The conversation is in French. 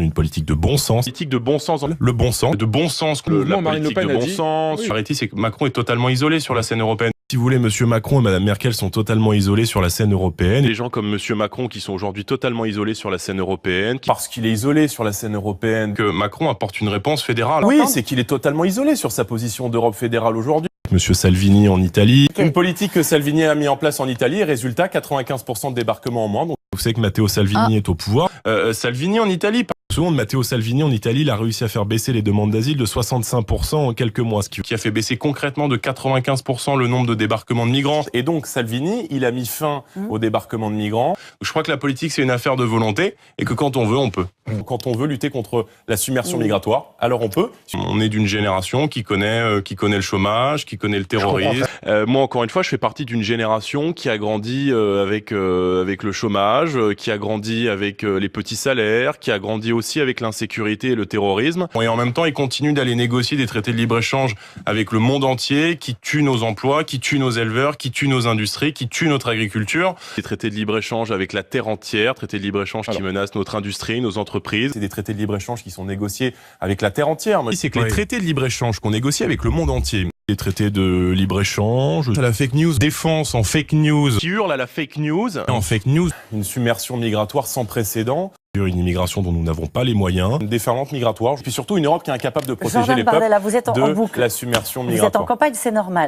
une politique de bon sens. Politique de bon sens. Le bon sens. De bon sens. La politique de bon sens. La réalité, c'est que Macron est totalement isolé sur la scène européenne. Si vous voulez, monsieur Macron et madame Merkel sont totalement isolés sur la scène européenne. Des gens comme monsieur Macron qui sont aujourd'hui totalement isolés sur la scène européenne. Parce qu'il est isolé sur la scène européenne. Que Macron apporte une réponse fédérale. Oui, c'est qu'il est totalement isolé sur sa position d'Europe fédérale aujourd'hui. Monsieur Salvini en Italie. Une politique que Salvini a mis en place en Italie, résultat 95% de débarquements en moins. Donc, vous savez que Matteo Salvini est au pouvoir. Salvini en Italie. Seconde, Matteo Salvini en Italie, il a réussi à faire baisser les demandes d'asile de 65% en quelques mois, ce qui a fait baisser concrètement de 95% le nombre de débarquements de migrants. Et donc Salvini, il a mis fin au débarquement de migrants. Je crois que la politique, c'est une affaire de volonté et que quand on veut, on peut. Quand on veut lutter contre la submersion migratoire, alors on peut. On est d'une génération qui connaît le chômage, qui connaît le terrorisme. Moi, encore une fois, je fais partie d'une génération qui a grandi avec le chômage, qui a grandi avec les petits salaires, qui a grandi aussi avec l'insécurité et le terrorisme. Et en même temps, ils continuent d'aller négocier des traités de libre-échange avec le monde entier qui tuent nos emplois, qui tuent nos éleveurs, qui tuent nos industries, qui tuent notre agriculture. Des traités de libre-échange avec la terre entière, traités de libre-échange qui menacent notre industrie, nos entreprises. C'est des traités de libre-échange qui sont négociés avec la terre entière. C'est que les traités de libre-échange qu'on négocie avec le monde entier. Les traités de libre-échange, la fake news, défense en fake news. Qui hurle à la fake news. En fake news. Une submersion migratoire sans précédent. Une immigration dont nous n'avons pas les moyens. Une déferlante migratoire. Puis surtout une Europe qui est incapable de protéger les peuples de la submersion migratoire. Vous êtes en campagne, c'est normal.